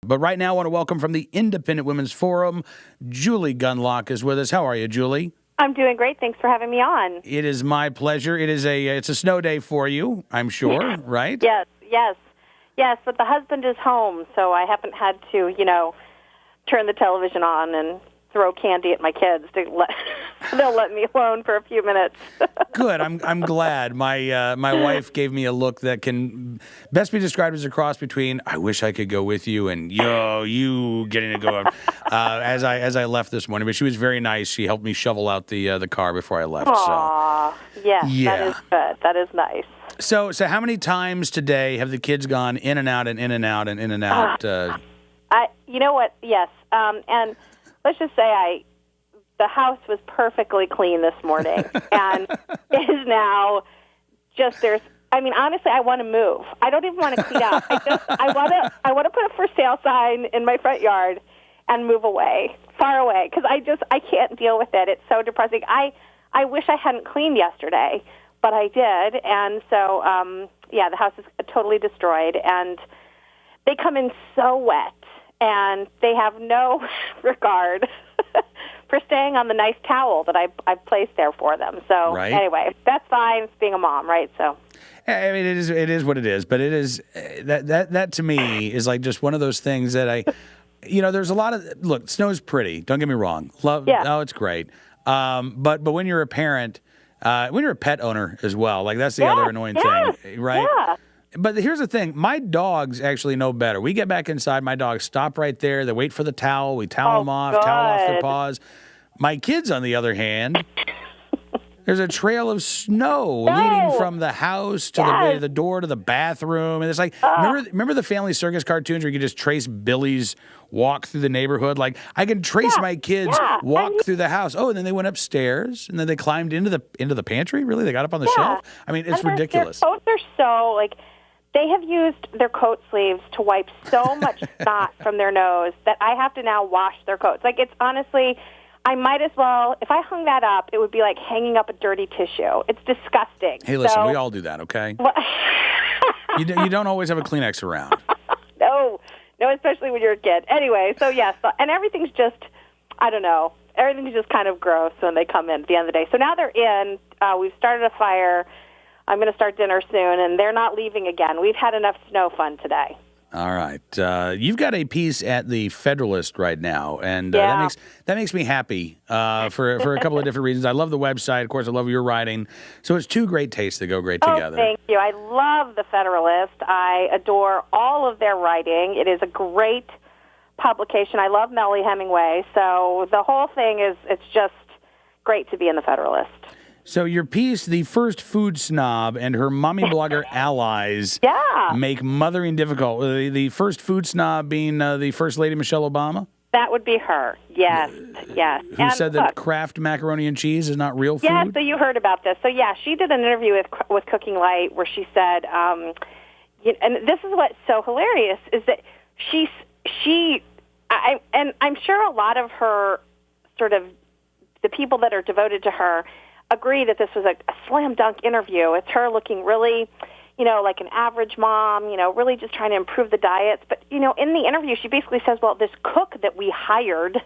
But right now, I want to welcome from the Independent Women's Forum, Julie Gunlock is with us. How are you, Julie? I'm doing great. Thanks for having me on. It is my pleasure. It's a snow day for you, I'm sure, right? Yes. But the husband is home, so I haven't had to, turn the television on and throw candy at my kids. They'll let me alone for a few minutes. Good. I'm glad. My wife gave me a look that can best be described as a cross between "I wish I could go with you" and you getting to go as I left this morning. But she was very nice. She helped me shovel out the car before I left. Aww, yes, yeah. That is good. That is nice. So how many times today have the kids gone in and out and in and out and in and out? You know what? Yes, and let's just say the house was perfectly clean this morning, and it is now just honestly, I want to move. I don't even want to clean up. I want to put a for sale sign in my front yard and move away, far away, because I can't deal with it. It's so depressing. I wish I hadn't cleaned yesterday, but I did, and so the house is totally destroyed, and they come in so wet, and they have no regard for staying on the nice towel that I've placed there for them. So Anyway, that's fine. It's being a mom, right? So I mean, it is what it is. But it is that to me is like just one of those things that there's a lot of look. Snow's pretty. Don't get me wrong. Oh, it's great. But when you're a parent, when you're a pet owner as well, like that's the other annoying thing, right? Yeah. But here's the thing. My dogs actually know better. We get back inside. My dogs stop right there. They wait for the towel. We towel them off, towel off their paws. My kids, on the other hand, there's a trail of snow leading from the house to the door to the bathroom. And it's like, remember the Family Circus cartoons where you could just trace Billy's walk through the neighborhood? Like, I can trace my kids walk through the house. Oh, and then they went upstairs, and then they climbed into the pantry? Really? They got up on the shelf? I mean, it's ridiculous. Their coats are so, they have used their coat sleeves to wipe so much snot from their nose that I have to now wash their coats. It's honestly, I might as well, if I hung that up, it would be like hanging up a dirty tissue. It's disgusting. Hey, listen, we all do that, okay? You don't always have a Kleenex around. No, especially when you're a kid. Anyway, so yes, and everything's just, I don't know, everything's just kind of gross when they come in at the end of the day. So now they're in, we've started a fire. I'm going to start dinner soon, and they're not leaving again. We've had enough snow fun today. All right. You've got a piece at the Federalist right now, and that makes me happy for a couple of different reasons. I love the website. Of course, I love your writing. So it's two great tastes that go great together. Thank you. I love the Federalist. I adore all of their writing. It is a great publication. I love Melly Hemingway. So the whole thing it's just great to be in the Federalist. So your piece, The First Food Snob and Her Mommy Blogger Allies Make Mothering Difficult. The first food snob being the First Lady Michelle Obama? That would be her, yes. Who said that Kraft macaroni and cheese is not real food? Yeah, so you heard about this. So, she did an interview with Cooking Light where she said, and this is what's so hilarious, is that I'm sure a lot of her sort of, the people that are devoted to her, agree that this was a slam dunk interview. It's her looking really, like an average mom, really just trying to improve the diets. But, in the interview, she basically says, well, this cook that we hired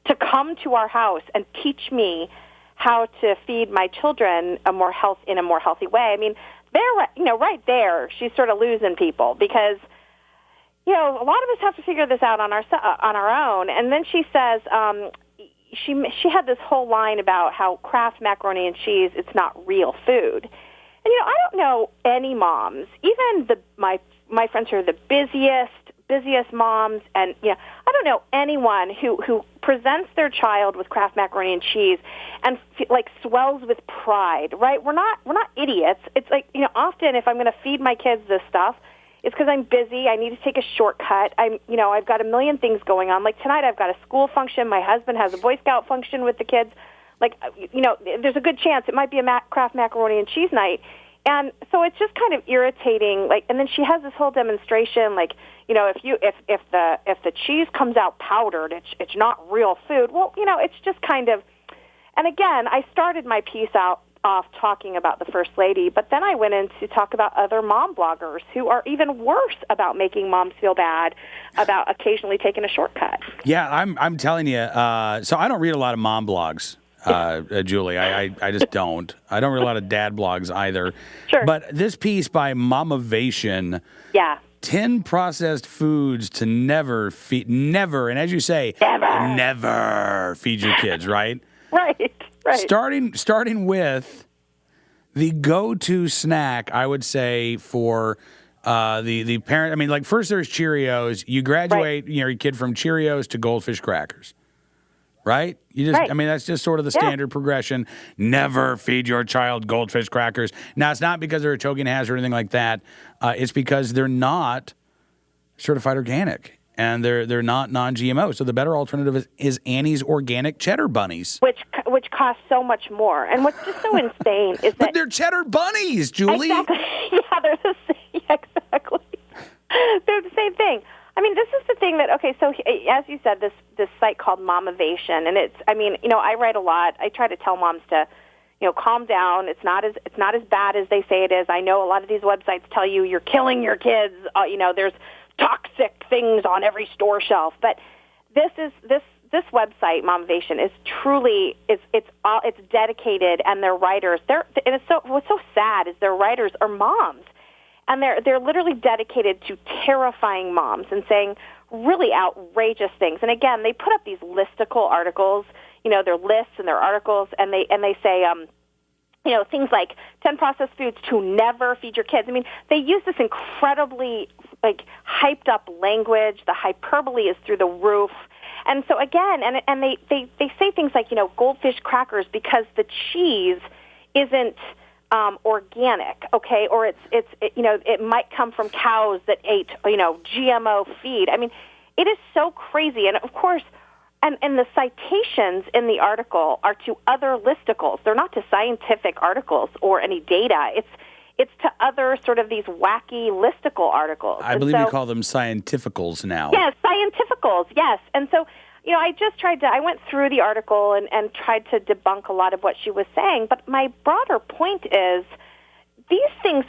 to come to our house and teach me how to feed my children in a more healthy way. I mean, they're, right there, she's sort of losing people because, a lot of us have to figure this out on our own. And then she says, she had this whole line about how Kraft macaroni and cheese, it's not real food. And, I don't know any moms, even my friends who are the busiest moms, and, I don't know anyone who presents their child with Kraft macaroni and cheese and, swells with pride, right? We're not idiots. It's like, often if I'm going to feed my kids this stuff, it's because I'm busy. I need to take a shortcut. I've got a million things going on. Like tonight, I've got a school function. My husband has a Boy Scout function with the kids. There's a good chance it might be a Kraft macaroni and cheese night. And so it's just kind of irritating. And then she has this whole demonstration. If the cheese comes out powdered, it's not real food. Well, it's just kind of. And again, I started my piece out off talking about the First Lady, but then I went in to talk about other mom bloggers who are even worse about making moms feel bad about occasionally taking a shortcut. Yeah, I'm telling you. So I don't read a lot of mom blogs, Julie. I just don't. I don't read a lot of dad blogs either. Sure. But this piece by Momavation. Yeah. 10 processed foods to never, and as you say, never feed your kids, right? Right. Starting with the go-to snack, I would say, for the parent. I mean, like, first there's Cheerios. You graduate, your kid from Cheerios to Goldfish crackers, right? I mean, that's just sort of the standard progression. Never feed your child Goldfish crackers. Now, it's not because they're a choking hazard or anything like that. It's because they're not certified organic, and they're not non-GMO. So the better alternative is Annie's Organic Cheddar Bunnies, which cost so much more. And what's just so insane is that... But they're cheddar bunnies, Julie. Exactly. Yeah, they're the same. Exactly. They're the same thing. I mean, this is the thing that, okay, so as you said, this site called Momavation, and it's, I mean, I write a lot. I try to tell moms to, calm down. It's not as bad as they say it is. I know a lot of these websites tell you you're killing your kids. There's toxic things on every store shelf. But this website, Momavation, is truly it's dedicated, and their writers, what's so sad is their writers are moms. And they're literally dedicated to terrifying moms and saying really outrageous things. And again, they put up these listicle articles, their lists and their articles, and they say, things like 10 processed foods to never feed your kids. I mean, they use this incredibly hyped up language. The hyperbole is through the roof. And so again, and they say things like, Goldfish crackers because the cheese isn't organic, okay, or it might come from cows that ate, GMO feed. I mean, it is so crazy. And of course, and the citations in the article are to other listicles. They're not to scientific articles or any data. It's to other sort of these wacky listicle articles. I believe you call them scientificals now. Yes, scientificals, yes. And so, I went through the article and tried to debunk a lot of what she was saying, but my broader point is this is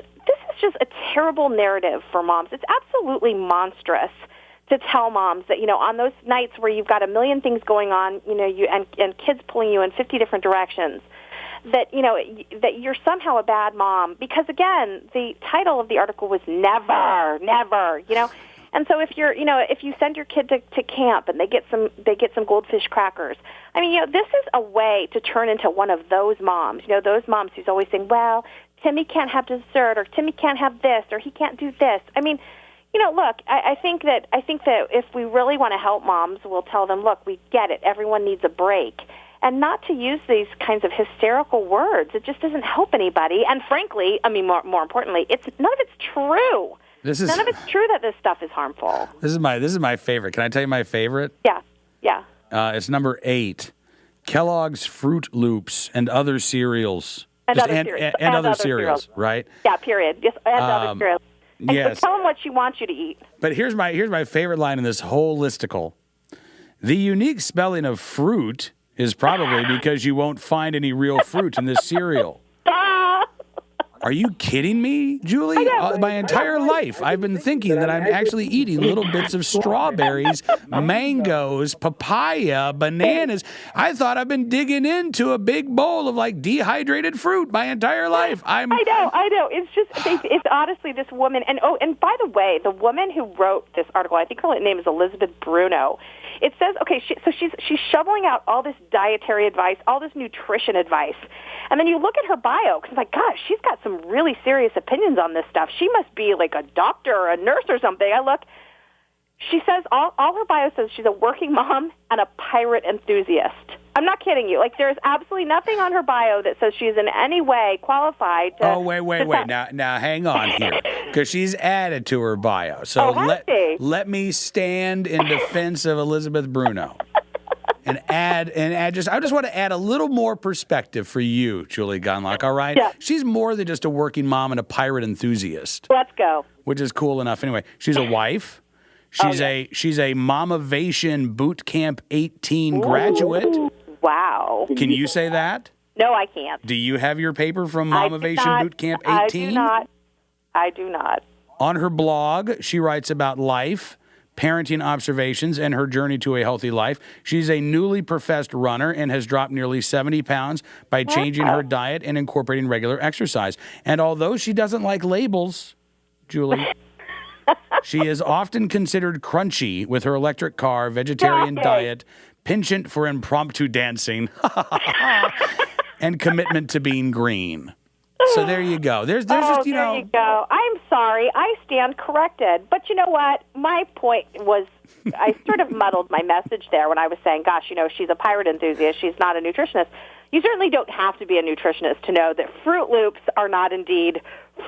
just a terrible narrative for moms. It's absolutely monstrous to tell moms that, on those nights where you've got a million things going on, and kids pulling you in 50 different directions, that, that you're somehow a bad mom. Because, again, the title of the article was never. And so if you send your kid to camp and they get some Goldfish crackers, I mean, this is a way to turn into one of those moms. Those moms who's always saying, well, Timmy can't have dessert, or Timmy can't have this, or he can't do this. I mean, look, I think that if we really want to help moms, we'll tell them, look, we get it. Everyone needs a break. And not to use these kinds of hysterical words. It just doesn't help anybody. And frankly, I mean, more importantly, none of it's true. None of it's true that this stuff is harmful. This is my favorite. Can I tell you my favorite? Yeah. It's number 8. Kellogg's Fruit Loops and other cereals. And other cereals, right? Yeah, period. Just and other cereals. And yes. So tell them what she wants you to eat. But here's my favorite line in this whole listicle. The unique spelling of fruit is probably because you won't find any real fruit in this cereal. Are you kidding me, Julie? My entire life, I've been thinking that I'm actually eating little bits of strawberries, mangoes, papaya, bananas. I thought I've been digging into a big bowl of dehydrated fruit my entire life. I know. It's honestly this woman. And by the way, the woman who wrote this article, I think her name is Elizabeth Bruno. It says, okay, she's shoveling out all this dietary advice, all this nutrition advice. And then you look at her bio, because gosh, she's got some really serious opinions on this stuff. She must be like a doctor or a nurse or something. She says, all her bio says she's a working mom and a pirate enthusiast. I'm not kidding you. There's absolutely nothing on her bio that says she's in any way qualified to... Oh, wait. Now, hang on here. Because she's added to her bio. So let me stand in defense of Elizabeth Bruno. I just want to add a little more perspective for you, Julie Gunlock, all right? Yeah. She's more than just a working mom and a pirate enthusiast. Let's go. Which is cool enough. Anyway, she's a wife. She's a Momavation Boot Camp 18 graduate. Wow. Can you say that? No, I can't. Do you have your paper from Momivation Boot Camp 18? I do not. On her blog, she writes about life, parenting observations, and her journey to a healthy life. She's a newly professed runner and has dropped nearly 70 pounds by changing her diet and incorporating regular exercise. And although she doesn't like labels, Julie, she is often considered crunchy with her electric car, vegetarian diet, penchant for impromptu dancing, and commitment to being green. So there you go. There's just, you know. There you go. I'm sorry. I stand corrected. But you know what? My point was, I sort of muddled my message there when I was saying, gosh, you know, she's a pirate enthusiast. She's not a nutritionist. You certainly don't have to be a nutritionist to know that Fruit Loops are not indeed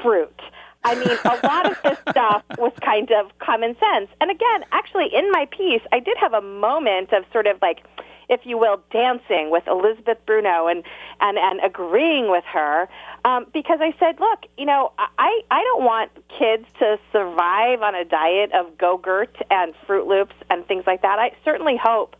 fruit. I mean, a lot of this stuff was kind of common sense. And again, actually, in my piece, I did have a moment of sort of like, if you will, dancing with Elizabeth Bruno and agreeing with her because I said, look, you know, I don't want kids to survive on a diet of Go-Gurt and Fruit Loops and things like that. I certainly hope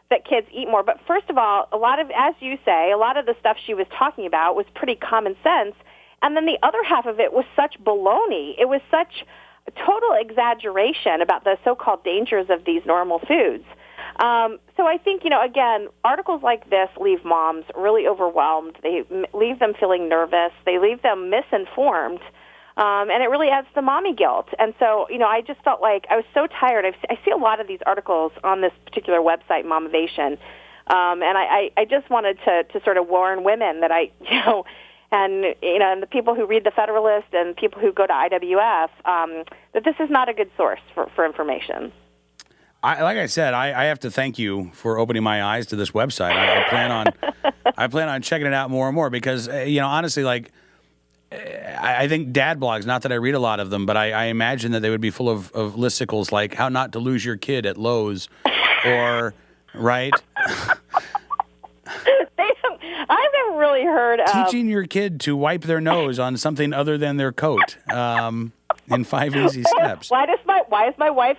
that kids eat more. But first of all, a lot of, as you say, a lot of the stuff she was talking about was pretty common sense. And then the other half of it was such baloney. It was such a total exaggeration about the so-called dangers of these normal foods. So I think, you know, again, articles like this leave moms really overwhelmed. They leave them feeling nervous. They leave them misinformed. And it really adds to mommy guilt. And so, you know, I just felt like I was so tired. I see a lot of these articles on this particular website, Momivation. And I just wanted to sort of warn women that and the people who read the Federalist and people who go to IWF, that this is not a good source for information. Like I said, I have to thank you for opening my eyes to this website. I plan on checking it out more and more because, you know, honestly, like, I think dad blogs, not that I read a lot of them, but I imagine that they would be full of listicles like how not to lose your kid at Lowe's or, right? I've never really heard of teaching your kid to wipe their nose on something other than their coat in 5 easy steps. Why is my wife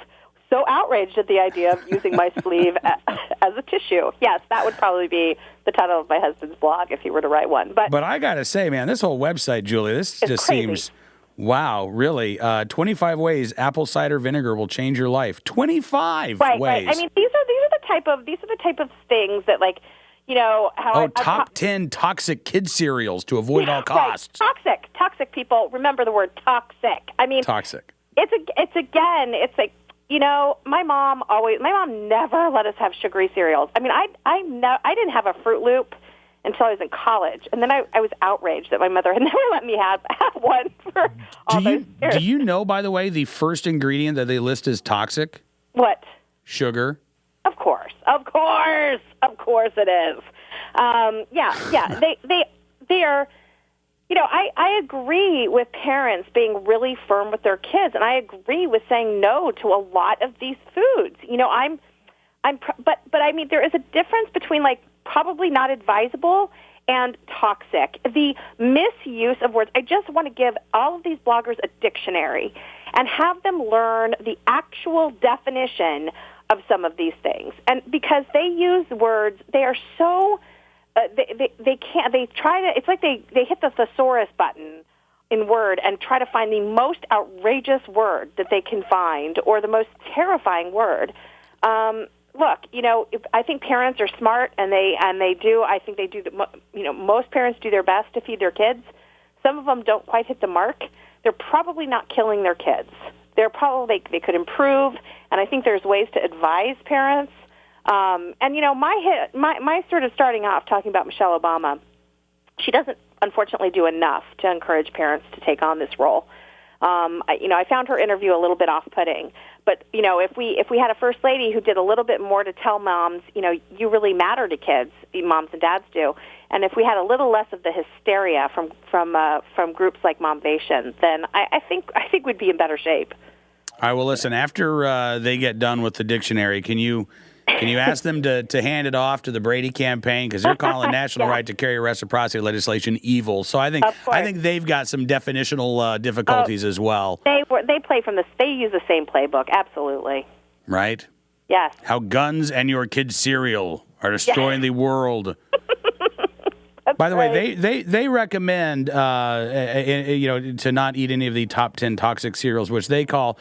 so outraged at the idea of using my sleeve as a tissue? Yes, that would probably be the title of my husband's blog if he were to write one. But I got to say, man, this whole website, Julie, this just crazy. Seems, wow, really. 25 ways apple cider vinegar will change your life. 25 ways. Right. I mean, these are the type of things that, like, you know, how top 10 toxic kid cereals to avoid all costs. Right. Toxic people. Remember the word toxic. I mean, toxic. It's like, you know, my mom never let us have sugary cereals. I mean, I didn't have a Fruit Loop until I was in college, and then I was outraged that my mother had never let me have one for all those years. Do you know, by the way, the first ingredient that they list as toxic? What? Sugar. Of course it is. Yeah. They are. You know, I agree with parents being really firm with their kids, and I agree with saying no to a lot of these foods. You know, but I mean, there is a difference between, like, probably not advisable and toxic. The misuse of words. I just want to give all of these bloggers a dictionary and have them learn the actual definition of some of these things. And because they use words, they are so it's like they hit the thesaurus button in Word and try to find the most outrageous word that they can find or the most terrifying word. Look, you know, I think parents are smart, and most parents do their best to feed their kids. Some of them don't quite hit the mark. They're probably not killing their kids. They could improve, and I think there's ways to advise parents. And you know, my sort of starting off talking about Michelle Obama, she doesn't unfortunately do enough to encourage parents to take on this role. I found her interview a little bit off-putting, but you know, if we had a first lady who did a little bit more to tell moms, you know, you really matter to kids, moms and dads do, and if we had a little less of the hysteria from groups like Momivation, then I think we'd be in better shape. All right. Well, listen. After they get done with the dictionary, can you ask them to hand it off to the Brady campaign, because they're calling national right to carry reciprocity legislation evil? So I think they've got some definitional difficulties as well. They use the same playbook, absolutely. Right? Yes. How guns and your kids' cereal are destroying the world. By the way, they recommend to not eat any of the top 10 toxic cereals, which they call.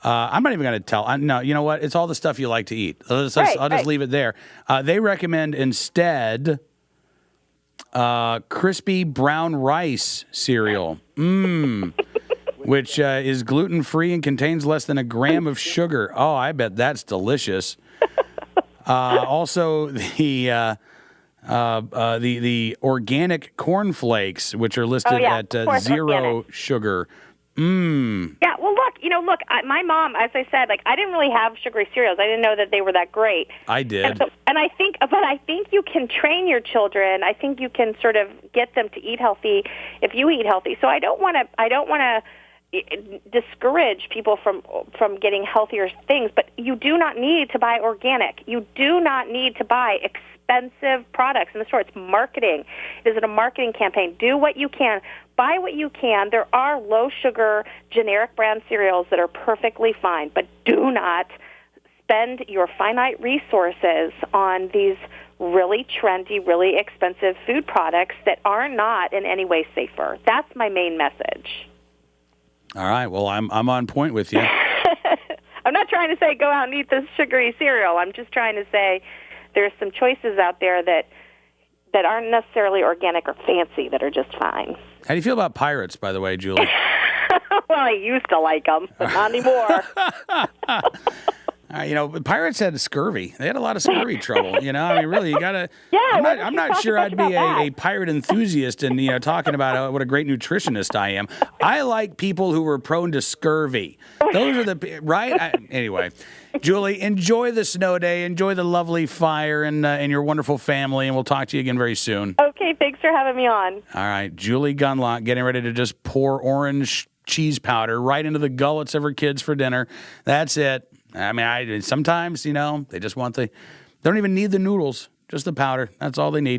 I'm not even going to tell. No, you know what? It's all the stuff you like to eat. I'll just leave it there. They recommend instead crispy brown rice cereal, which is gluten-free and contains less than a gram of sugar. Oh, I bet that's delicious. Also, the organic cornflakes, which are listed at zero sugar. Yeah, well, look, my mom, as I said, I didn't really have sugary cereals. I didn't know that they were that great. I did. And I think you can train your children. I think you can sort of get them to eat healthy if you eat healthy. So I don't want to discourage people from getting healthier things, but you do not need to buy organic. You do not need to buy expensive products in the store. It's marketing. It is a marketing campaign. Do what you can. Buy what you can. There are low-sugar, generic brand cereals that are perfectly fine, but do not spend your finite resources on these really trendy, really expensive food products that are not in any way safer. That's my main message. All right. Well, I'm on point with you. I'm not trying to say go out and eat this sugary cereal. I'm just trying to say there's some choices out there that aren't necessarily organic or fancy that are just fine. How do you feel about pirates, by the way, Julie? Well, I used to like them, but not anymore. Pirates had scurvy. They had a lot of scurvy trouble. Really, you gotta. Yeah, I'm not sure I'd be a pirate enthusiast and talking about what a great nutritionist I am. I like people who were prone to scurvy. Those are the right. Anyway, Julie, enjoy the snow day. Enjoy the lovely fire and your wonderful family, and we'll talk to you again very soon. Okay, thanks for having me on. All right, Julie Gunlock getting ready to just pour orange cheese powder right into the gullets of her kids for dinner. That's it. I mean, sometimes, they just want they don't even need the noodles, just the powder. That's all they need.